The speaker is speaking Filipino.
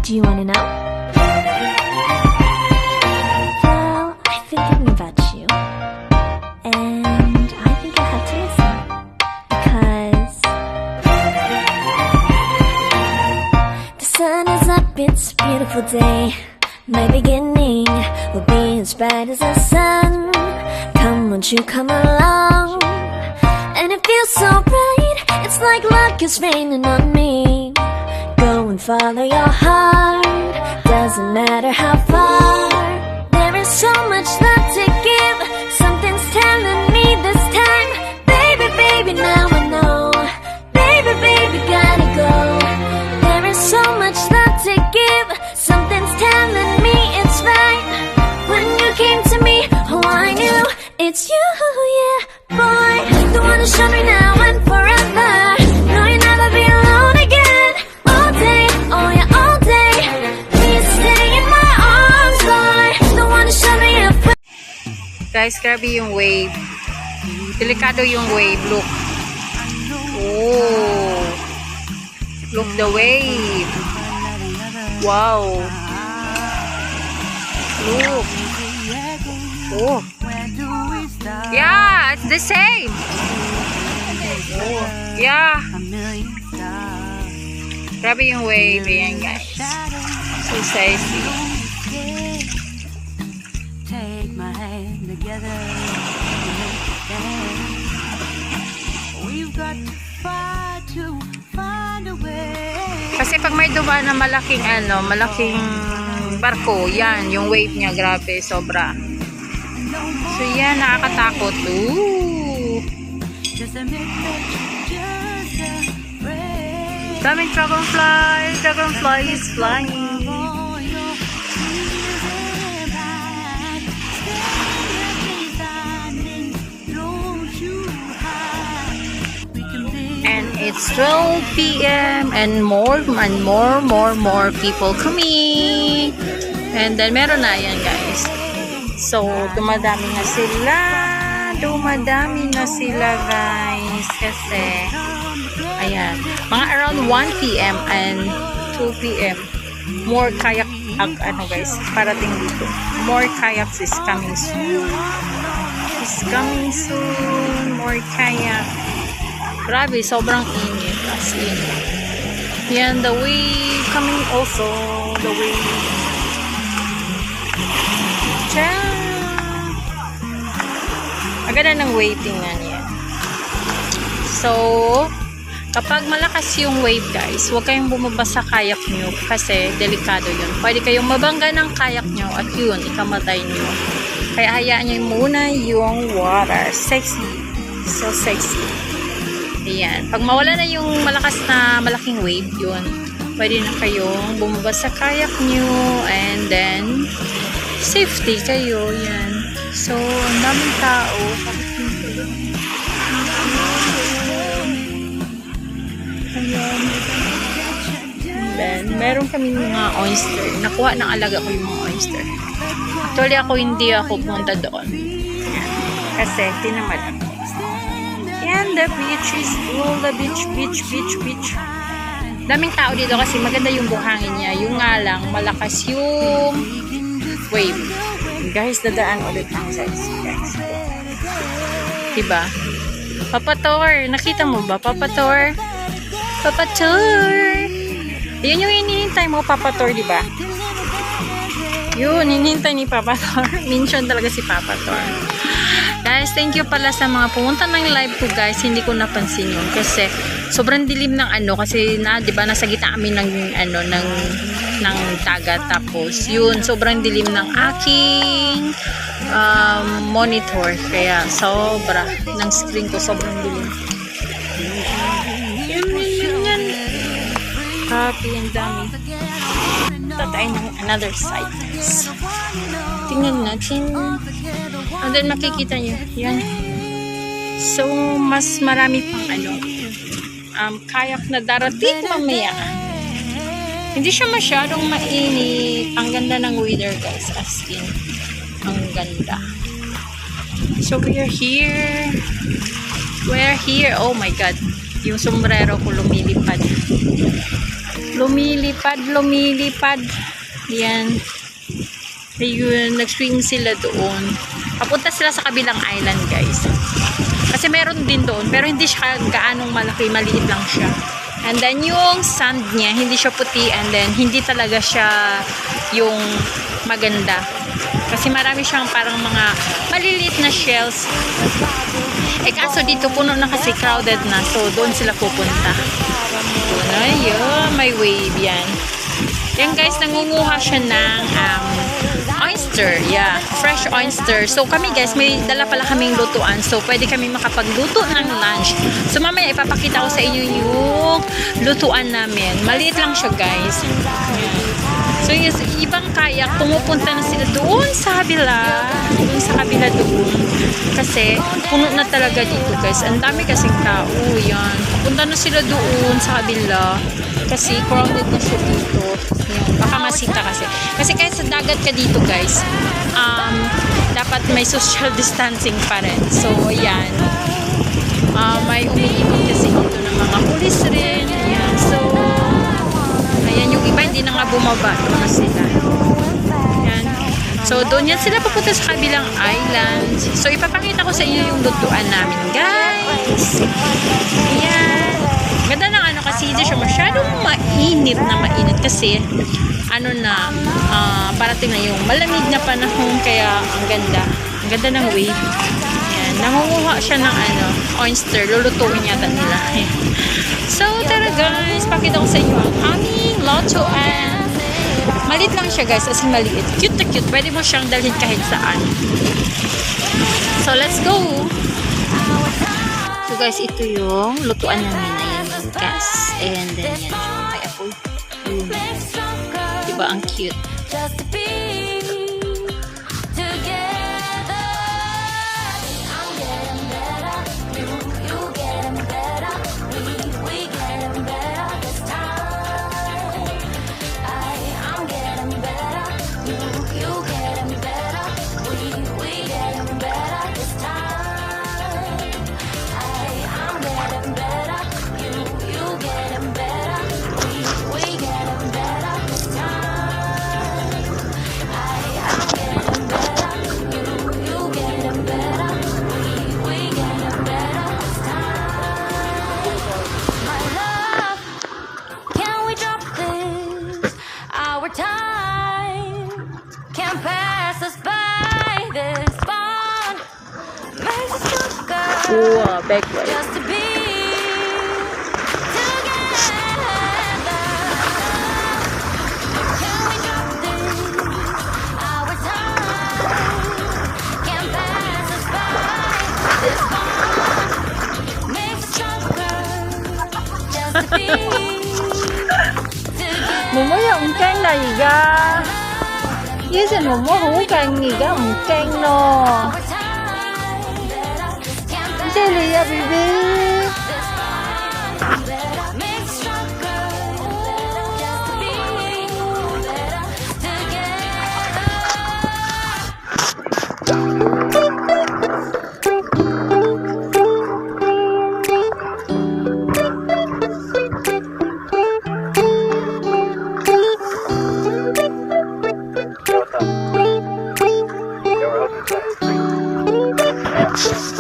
Do you wanna know? Well, I've been thinking about you. And I think I have to listen. Because the sun is up, it's a beautiful day. My beginning will be as bright as the sun. Come, won't you come along? And it feels so bright, it's like luck is raining on me. Go and follow your heart, doesn't matter how far. There is so much love to give, something's telling me this time. Baby, baby, now I know. Baby, baby, gotta go. There is so much love to give, something's telling me it's right. When you came to me, oh I knew it's you, yeah, boy. The one to show me now and forever. No, you'll never be alone again. All day, oh yeah, all day. Please stay in my arms, boy. The one to show me if. Guys, grabe yung wave. Delikado yung wave. Look. Oh. Look the wave. Wow. Look. Oh. Yeah, it's the same. Oh. Yeah. Grabe yung wave. Ayan, guys. So sexy. Take my hand together. We've got to find a way. Kasi pag may dumaan na malaking malaking barko, yan, yung wave niya, grabe, sobra. So yan, nakakatakot. Ooh. Daming dragonfly is flying. And it's 12 p.m. and more people coming. And then meron na yan, guys. So dumadami na sila guys, kasi ayan, mga around 1 p.m. and 2 p.m. more kayak guys, parating dito. More kayaks is coming soon. More kayak. Grabe, sobrang init. As in. Yan, the wave coming also. The wave. Tiyan. Agad ng wave, tingnan yan. So, kapag malakas yung wave, guys, huwag kayong bumaba sa kayak nyo kasi delikado yun. Pwede kayong mabangga ng kayak nyo at yun, ikamatay nyo. Kaya hayaan nyo muna yung water. Sexy. So sexy. Ayan. Pag mawala na yung malaking wave, yun, pwede na kayong bumaba sa kayak nyo and then safety kayo. Yan. So, ang daming tao. Ayan. Then, meron kami mga oyster. Nakuha ng alaga ko yung mga oyster. Actually, hindi ako pumunta doon. Ayan. Kasi, tinamad ako. And the beach is full. The beach. Daming tao dito kasi maganda yung buhangin niya. Yung nga lang, malakas yung wave. Guys, dadaan ulit ang size. Guys. Diba? Papator. Nakita mo ba? Papator. Yan yung hinihintay mo, Papator, diba? Yun, hinihintay ni Papator. Mention talaga si Papator. Guys, thank you pala sa mga pumunta ng live ko, guys. Hindi ko napansin yun kasi sobrang dilim ng kasi di ba nasa gitna kami ng ng dagat, tapos yun, sobrang dilim ng aking monitor, kaya sobra ng screen ko, sobrang dilim. Yan. Happy and dami. Tatay ng another side, guys. Tingnan natin. And then makikita nyo, yan. So, mas marami pang kayak na darating mamaya. Hindi siya masyadong mainit. Ang ganda ng weather, guys. As in, ang ganda. So, we're here. Oh my God. Yung sombrero ko lumilipad. lumilipad. Yan. Ayun, nag-swing sila doon. Papunta sila sa kabilang island, guys. Kasi meron din doon, pero hindi siya gaanong malaki, maliit lang siya. And then yung sand niya, hindi siya puti, and then hindi talaga siya yung maganda. Kasi marami siyang parang mga maliliit na shells. Eh kaso dito puno na kasi, crowded na. So doon sila pupunta. Doon, ayun, may wave yan. Yan guys, nangunguha siya ng oyster. Yeah, fresh oyster. So kami guys, may dala pala kaming lutuan. So pwede kami makapagluto ng lunch. So mamaya ipapakita ko sa inyo yung lutuan namin. Maliit lang siya guys. So yes, ibang kayak, pumupunta na sila doon sa kabila. Doon sa kabila doon. Kasi puno na talaga dito guys. Ang dami kasing tao. Yan. Pupunta na sila doon sa kabila. Kasi crowded na siya dito. Yan. Baka masita kasi. Kasi kahit sa dagat ka dito guys, dapat may social distancing pa rin. So yan. May umiikot kasi dito ng mga pulis rin. Yan. So ayan, yung iba hindi na nga bumaba. Doon na sila. Yan. So, doon yan sila papunta sa kabilang island. So, ipapakita ko sa inyo yung lutuan namin, guys. Ayan. Ganda ng ano kasi hindi siya masyadong mainit na mainit kasi ano na, parating na yung malamig na panahon kaya ang ganda. Ang ganda ng wave. Ayan. Nangunguha siya ng ano, oyster. Lulutuin yata nila. Ayan. So, tara guys, pakita ko sa inyo ang aming lutuan. Maliit lang siya guys, as in maliit. Cute na cute. Pwede mo siyang dalhin kahit saan. So, let's go! So guys, ito yung lutuan namin. Ayan yung gas. And then yan siya. May apoy. Diba ang cute? Just to be together. I'm getting better. You getting better. We getting better this time. I'm getting better. You getting better. We getting better this time. I'm getting better. You getting better. We getting better this time. Time can't pass us by. This bond makes us stronger. Wow, back way. Just to be together. Can we drop this? Our time can't pass us by. This bond makes us stronger. Just to be. Mumuya ungkeng na iga. Yesin mumuya ungkeng iga ungkeng no. Jeli ya bibi. Your husband's